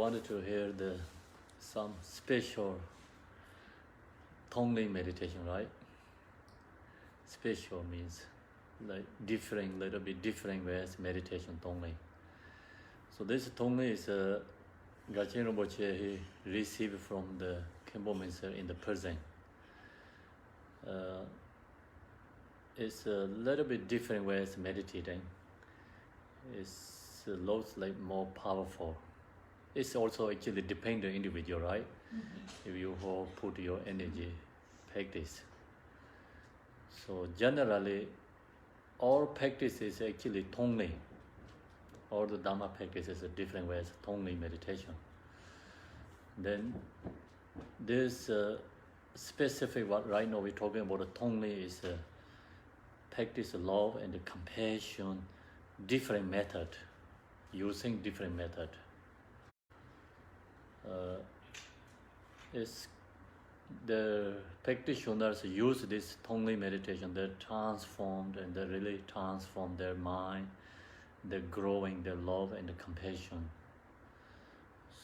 wanted to hear some special Tonglen meditation, right? Special means like different, little bit different ways meditation Tonglen. So this Tonglen is Gachin Rinpoche he received from the Khenpo Master in the present. It's a little bit different ways meditating. It's lots like more powerful. It's also actually depend on the individual, right? Mm-hmm. If you all put your energy, practice. So generally, all practice is actually Tonglen. All the Dhamma practices are different ways, Tonglen meditation. Then this specific what right now we're talking about the Tonglen is practice love and the compassion, different method, using different method. It's the practitioners use this Tonglen meditation, they transformed and they really transform their mind, they're growing their love and the compassion.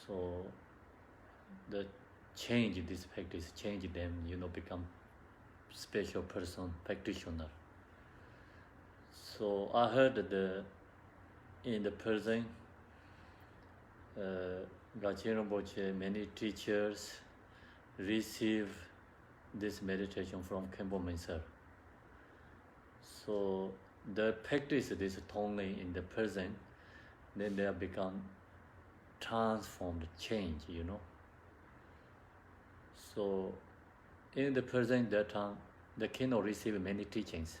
So the change this practice, change them, become special person, practitioner. So I heard that in the present, Gachin Rinpoche, many teachers receive this meditation from Khenpo Master. So they practice this Tonglen in the present, then they have become transformed, changed, So in the present that time, they cannot receive many teachings.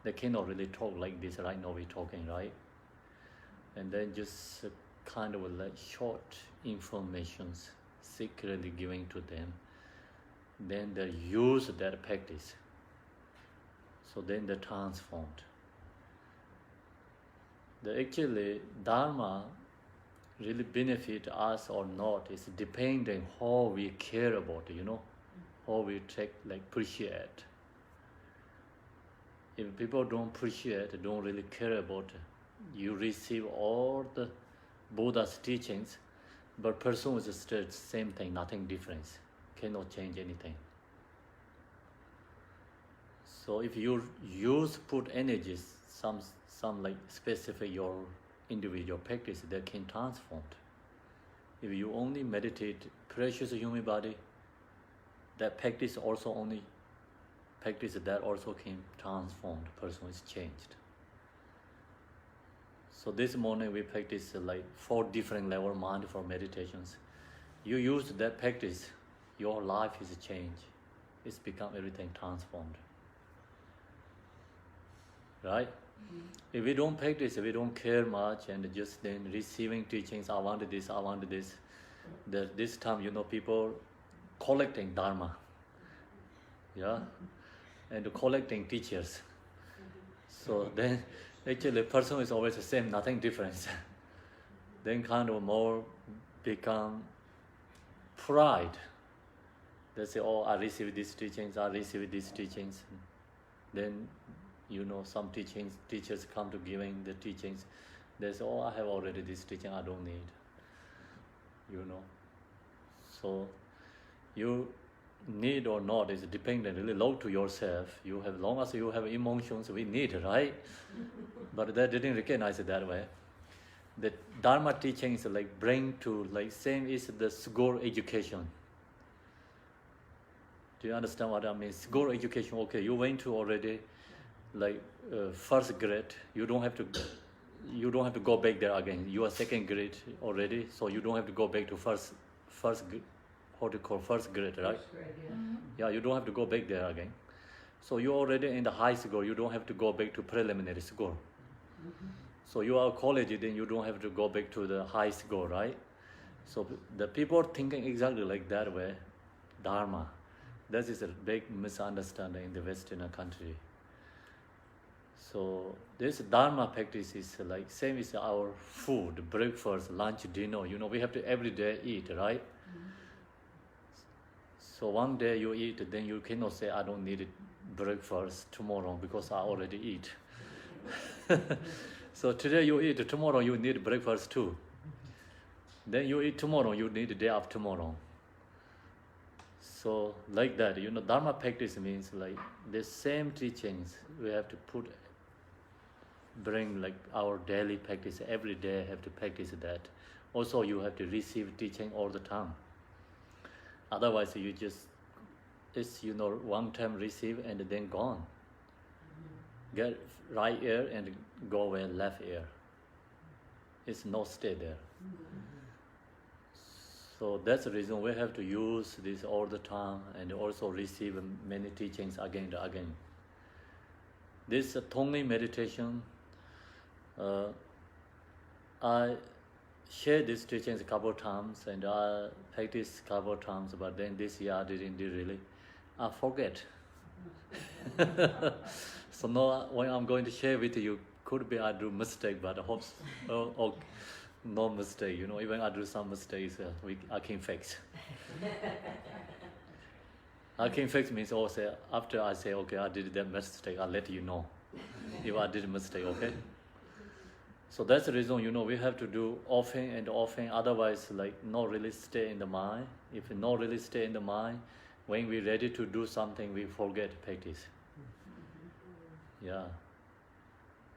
They cannot really talk like this right now we're talking, right? And then just kind of like short informations secretly giving to them. Then they use that practice. So then they're transformed. Actually, Dharma really benefit us or not is depending how we care about it, how we appreciate. If people don't appreciate, don't really care about it, you receive all the Buddha's teachings, but person is still same thing, nothing different, cannot change anything. So if you put energies, some like specific your individual practice that can transform. If you only meditate precious human body, that practice also only practice that also can transform, the person is changed. So this morning we practice like 4 different level mindful meditations. You use that practice, your life is changed. It's become everything transformed. Right? Mm-hmm. If we don't practice, if we don't care much and just then receiving teachings, I wanted this, this time, people collecting Dharma. Yeah? And collecting teachers. So then actually the person is always the same, nothing different. Then kind of more become pride. They say, oh, I received these teachings, Then, some teachers come to giving the teachings. They say, oh, I have already this teaching, I don't need. So you need or not is dependent really low to yourself. You have, long as you have emotions, we need, right? But they didn't recognize it that way. The Dharma teachings bring to same is the school education. Do you understand what I mean? School education, okay, you went to already first grade, you don't have to go back there again. You are second grade already, so you don't have to go back to first grade, right? First grade, yeah. Mm-hmm. Yeah, you don't have to go back there again. So you're already in the high school, you don't have to go back to preliminary school. Mm-hmm. So you are college, then you don't have to go back to the high school, right? So the people thinking exactly like that way, Dharma. That is a big misunderstanding in the Western country. So this Dharma practice is same as our food, breakfast, lunch, dinner. We have to every day eat, right? Mm-hmm. So one day you eat, then you cannot say, I don't need breakfast tomorrow because I already eat. So today you eat, tomorrow you need breakfast too. Then you eat tomorrow, you need the day after tomorrow. So like that, Dharma practice means like the same teachings we have to bring like our daily practice. Every day have to practice that. Also, you have to receive teaching all the time. Otherwise, it's one time receive and then gone. Get right ear and go away left ear. It's not stay there. So that's the reason we have to use this all the time and also receive many teachings again and again. This Tonglen meditation, I shared these teachings a couple of times and I practiced a couple of times, but then this year I didn't do really. I forget. So now when I'm going to share with you, could be I do mistake, but I hope no mistake. Even I do some mistakes, I can fix. I can fix means also after I say, okay, I did that mistake, I'll let you know if I did a mistake, okay? So that's the reason, we have to do often and often, otherwise like not really stay in the mind. If not really stay in the mind, when we're ready to do something, we forget practice. Yeah.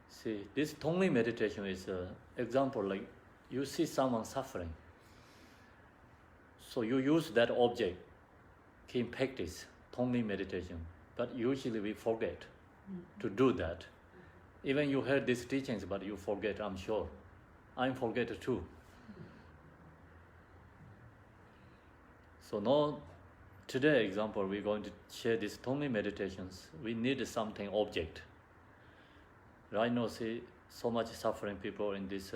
See, this Tonglen meditation is an example, like you see someone suffering. So you use that object in practice, Tonglen meditation. But usually we forget to do that. Even you heard these teachings, but you forget, I'm sure. I'm forget too. So now, today example, we're going to share these Tonglen meditations. We need something object. Right now, see, so much suffering people in this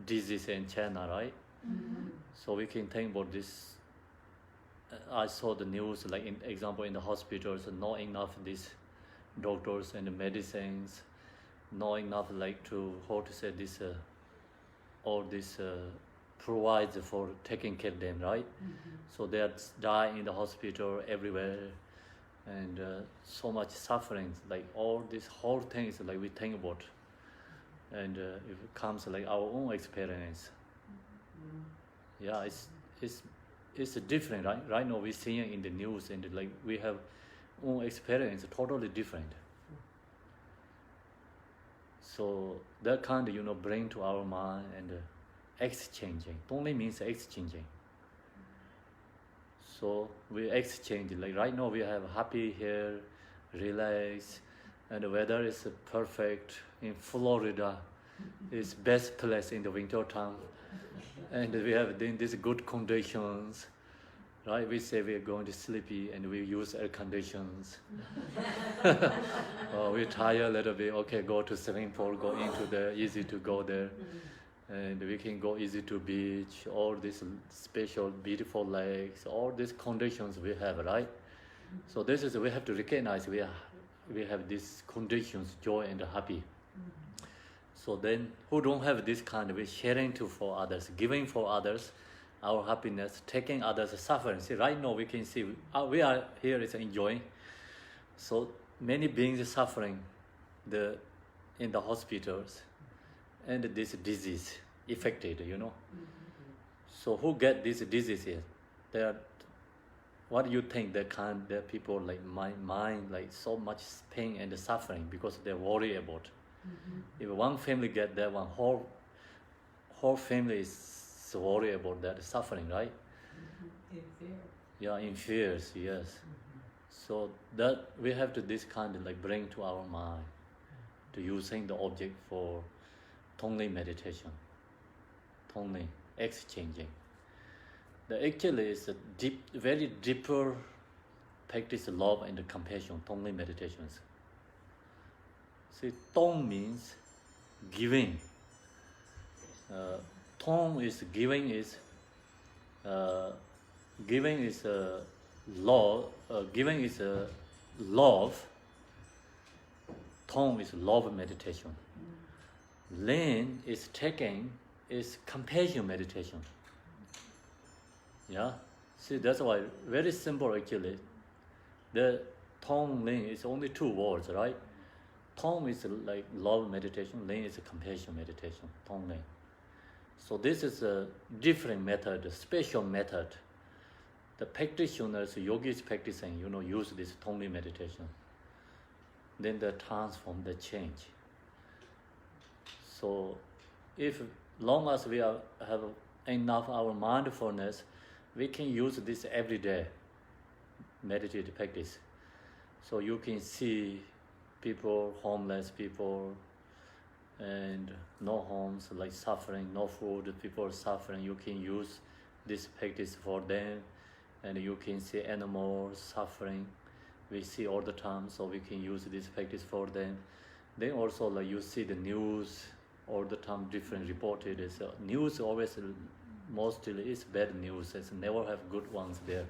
disease in China, right? Mm-hmm. So we can think about this. I saw the news, like in example, in the hospitals, not enough these doctors and the medicines, not enough like to how to say this, all this provides for taking care of them, right? Mm-hmm. So they are dying in the hospital everywhere, and so much suffering. Like all these whole things, like we think about, and it comes like our own experience. Mm-hmm. Yeah, it's different, right? Right now we're seeing in the news, and like we have own experience, totally different. So that kind of, bring to our mind and exchanging. Tonglen means exchanging. So we exchange, like right now we have happy here, relax, and the weather is perfect in Florida. It's best place in the winter time. And we have these good conditions, right? We say we are going to sleepy and we use air conditions. We're tired a little bit, okay, go to swimming pool, go into there, easy to go there. And we can go easy to beach, all these special beautiful lakes, all these conditions we have, right? So this is, we have to recognize we have these conditions, joy and happy. So then who don't have this kind of sharing for others, giving for others, our happiness, taking others' suffering. See, right now we can see, we are here is enjoying. So many beings suffering in the hospitals, and this disease affected, Mm-hmm. So who get this disease here? What do you think there people like mind like so much pain and suffering because they worry about. Mm-hmm. If one family get that one, whole family is worried about that suffering, right? Mm-hmm. In fear. Yeah, in fears, yes. Mm-hmm. So that we have to this kind of like bring to our mind, to using the object for Tonglen meditation. Tonglen, exchanging. Actually is a very deeper practice of love and compassion, Tonglen meditations. See, Tong means giving. Tong is giving is love. Giving is love. Tong is love meditation. Len is taking, is compassion meditation. Yeah, see, that's why very simple actually. The Tonglen is only 2 words, right? Tong is like love meditation, Len is compassion meditation, Tonglen. So this is a different method, a special method. The practitioners, yogis practicing, use this Tonglen meditation. Then the transform, the change. So if long as we have enough our mindfulness, we can use this every day, meditative practice. So you can see people, homeless people, and no homes, like suffering, no food, people suffering. You can use this practice for them, and you can see animals suffering. We see all the time, so we can use this practice for them. Then also, like you see the news all the time, different reported. News always mostly is bad news. It's never have good ones there.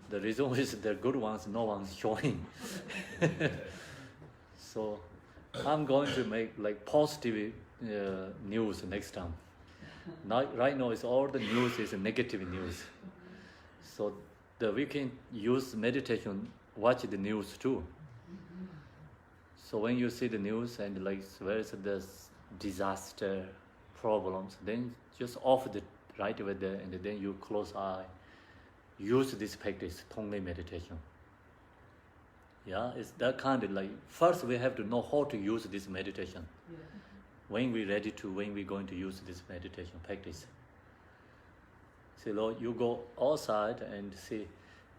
The reason is the good ones no one's showing. So I'm going to make like positive news next time. Right now, it's all the news is negative news. So we can use meditation, watch the news too. So when you see the news and like where is the disaster problems, then just off the right away there, and then you close eye. Use this practice, Tonglen meditation. Yeah, it's that kind of like, first we have to know how to use this meditation. Yeah. When we're going to use this meditation practice. See, Lord, you go outside and see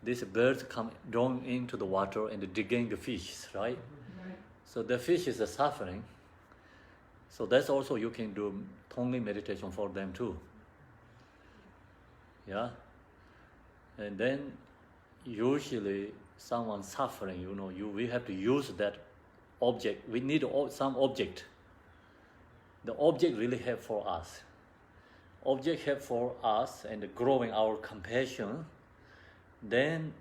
these birds come down into the water and digging the fish, right? So the fish is suffering. So that's also you can do Tonglen meditation for them too. Yeah. And then usually someone suffering, we have to use that object. We need some object. The object really help for us. Object help for us and growing our compassion. Then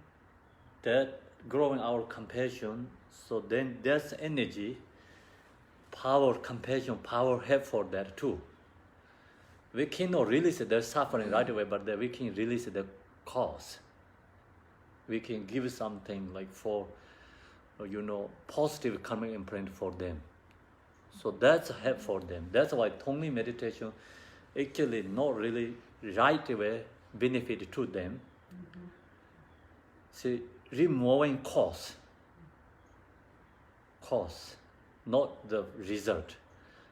that growing our compassion, so then there's energy, power, compassion, power help for that too. We cannot release their suffering right away, but we can release the cause. We can give something like for, positive karmic imprint for them. So that's help for them. That's why Tonglen meditation actually not really right away benefit to them. Mm-hmm. See, removing cause, not the result.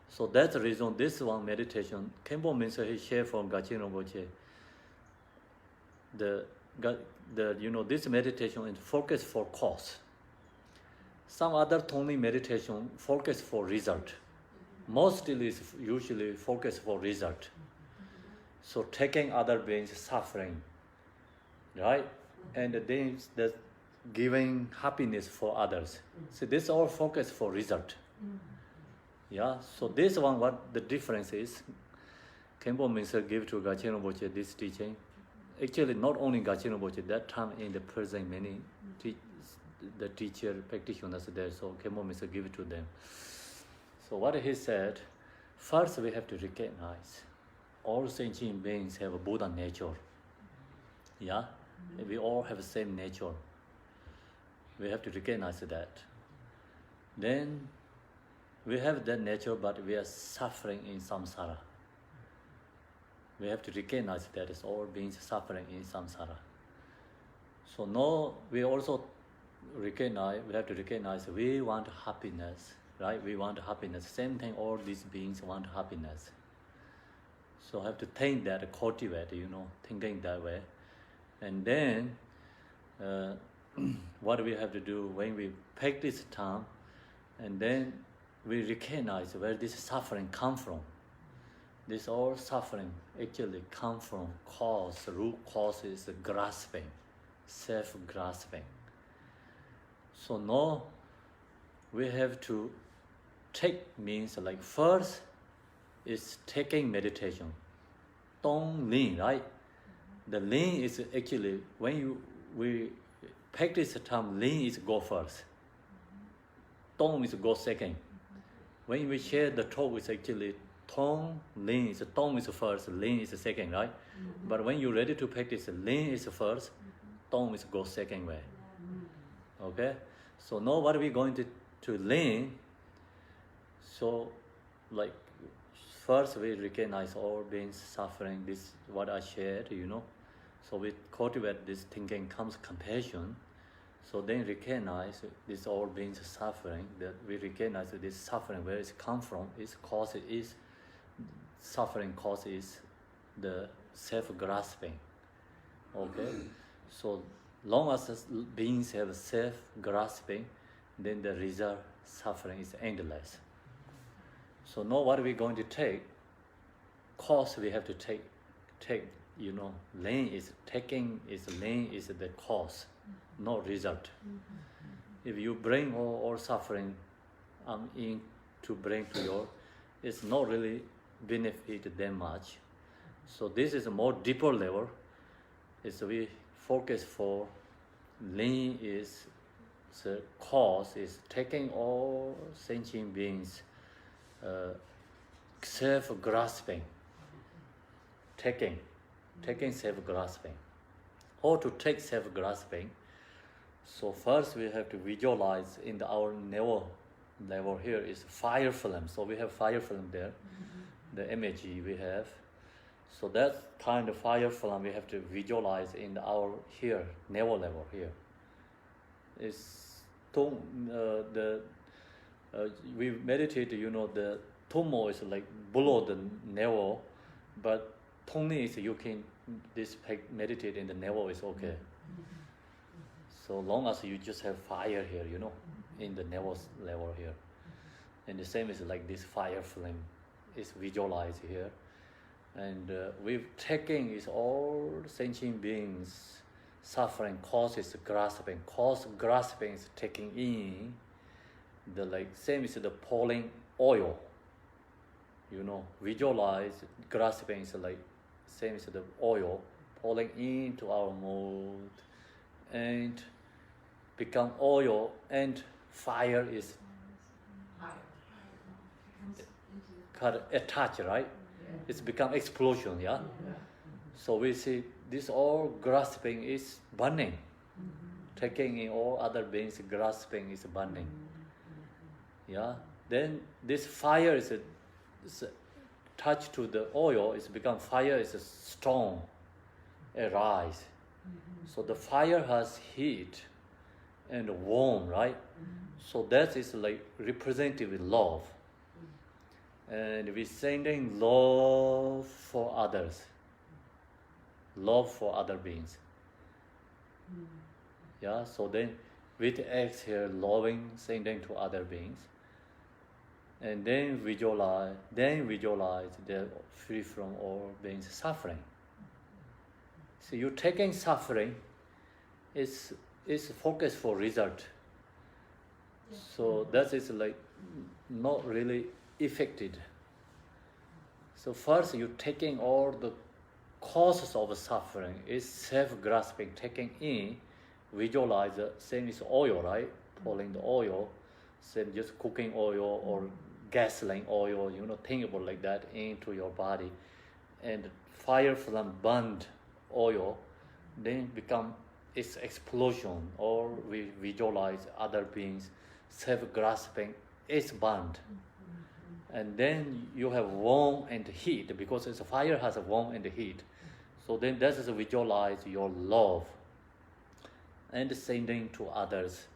So that's the reason this one meditation, Khenpo Minso he shared from Gachen Rinpoche. This meditation is focus for cause. Some other Tonglen meditation focus for result. Mostly is usually focus for result. So taking other beings suffering, right? And then that's giving happiness for others. So this all focus for result. Yeah. So this one, what the difference is? Khenpo Minso give to Gachen Rinpoche this teaching. Actually, not only Gachen Rinpoche, that time in the present many the teacher practitioners there. So Khenpo Minso give it to them. So what he said, first we have to recognize all sentient beings have a Buddha nature. Yeah, we all have the same nature. We have to recognize that. Then we have that nature, but we are suffering in samsara. We have to recognize that it's all beings suffering in samsara. So now we also we have to recognize we want happiness, right? We want happiness. Same thing, all these beings want happiness. So have to think that, cultivate, thinking that way. And then what we have to do when we practice time, and then we recognize where this suffering come from. This all suffering actually come from root cause is grasping, self-grasping. So now we have to take means like first is taking meditation. Tonglen, right? The Len is actually when we practice the term Len is go first. Tong is go second. When we share the talk, it's actually Tong is first, Len is second, right? Mm-hmm. But when you're ready to practice, Len is first, Tong is go second way. Okay? So now what are we going to Len? So like first we recognize all beings suffering. This is what I shared, So we cultivate this thinking comes compassion. So then recognize this all beings suffering, that we recognize this suffering, where it's come from, its cause is, suffering cause is the self-grasping. Okay? So long as beings have self-grasping, then the result suffering is endless. So now what we're going to take, cause we have to take, lane is the cause, not result. If you bring all suffering in to bring to your, it's not really benefit that much. So this is a more deeper level. Is we focus for lane is the cause is taking all sentient beings self-grasping, taking self-grasping. How to take self-grasping? So first we have to visualize in our level here is fire flame. So we have fire flame there, the image we have. So that kind of fire flame we have to visualize in our here, navel level here. We meditate, the tomo is like below the navel, but Tonglen is you can meditate in the navel is okay. So long as you just have fire here, in the navel level here. And the same is like this fire flame is visualized here. And with taking is all sentient beings suffering, cause is grasping. Cause grasping is taking in. The same is the pouring oil. Visualize grasping is same as the oil pouring into our mood and become oil, and fire is attached, right? It's become explosion, yeah? So we see this all grasping is burning. Taking in all other beings, grasping is burning. Yeah? Then this fire is touched to the oil, it's become fire is a stone, arise. So the fire has heat and warm, right? So that is representative with love. And we're sending love for others. Love for other beings. Yeah, so then with exhale, loving, sending to other beings. And then visualize they're free from all beings suffering. So you're taking suffering, is focus for result. So that is not really effective. So first you're taking all the causes of suffering, is self-grasping, taking in, visualize the same is oil, right? Pouring the oil, same just cooking oil or gasoline oil, think about like that into your body, and fire flame burned oil, then become its explosion, or we visualize other beings self-grasping, it's burned. And then you have warm and heat, because it's a fire has a warm and heat. So then that is visualize your love and sending to others.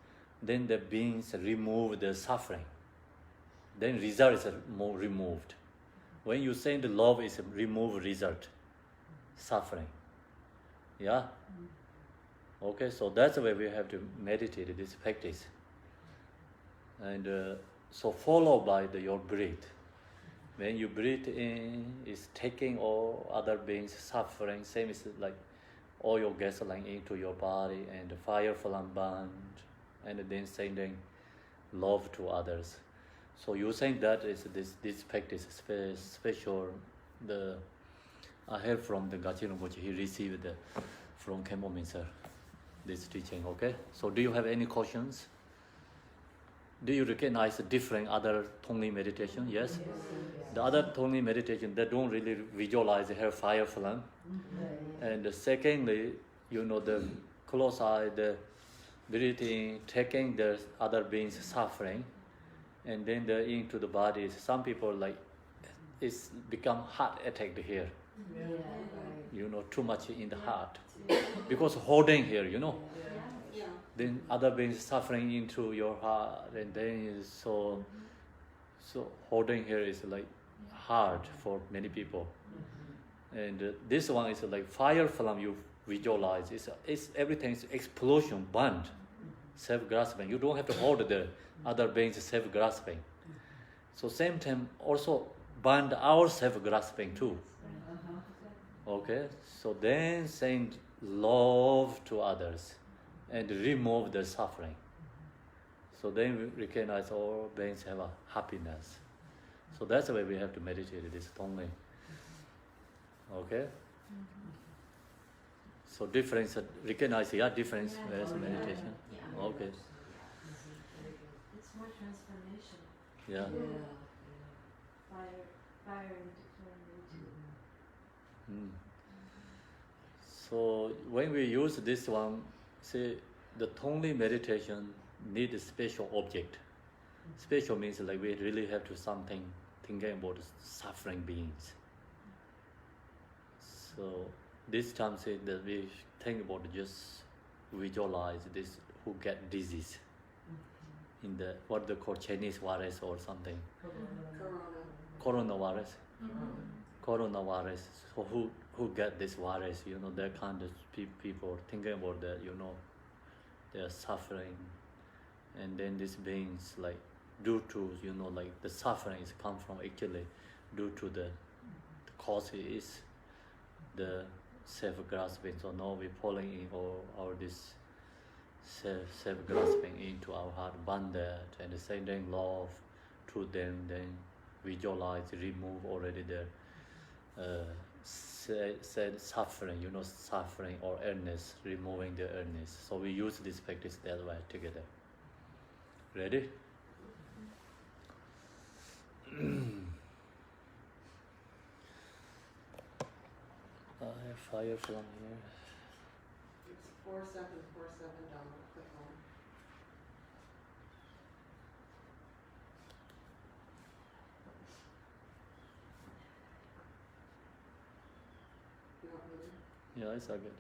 Then the beings remove the suffering. Then result is more removed. When you send love, is remove result, suffering. Yeah? Okay, so that's the way we have to meditate this practice. And so followed by your breath. When you breathe in, it's taking all other beings suffering, same as like oil gasoline into your body, and the fire flame burned, and then sending love to others. So you think that is this practice special. I heard from the Gachi Rinpoche, he received from Khenpo Minster this teaching. Okay. So do you have any questions? Do you recognize the different other Tonglen meditation? Yes? The other Tonglen meditation, they don't really visualize the fire flame. And secondly, the close eye, the breathing, taking the other beings suffering, and then into the body. Some people it's become heart attack here. Yeah. You know, too much in the heart. Because holding here, you know. Yeah. Then other beings suffering into your heart, and then is so holding here is like hard for many people. And this one is like fire flame you visualize. It's everything's explosion, burned, self-grasping. You don't have to hold the other beings self-grasping. So same time also burned our self-grasping too. Okay, so then send love to others and remove the suffering. So then we recognize all beings have a happiness. So that's the way we have to meditate this Tonglen. Okay? So difference, recognize difference as meditation. Yeah. Okay. It's more transformation. Yeah. Fire into flame into. So when we use this one, see, the Tonglen meditation need a special object. Special means like we really have to something thinking about suffering beings. So this time say that we think about just visualize this who get disease in the what they call Chinese virus or something. Coronavirus. Coronavirus. So who get this virus? You know, that kind of people thinking about that. You know, they are suffering, and then these beings like due to like the suffering is come from actually due to the cause is the self-grasping. So now we're falling in all this self-grasping into our heart, burn that, and sending love to them, then visualize, remove already their said suffering, suffering or illness, removing the illness. So we use this practice that way together. Ready? I have fire from here. It's 4747 down. Click on. You want me to? Yeah, it's all good.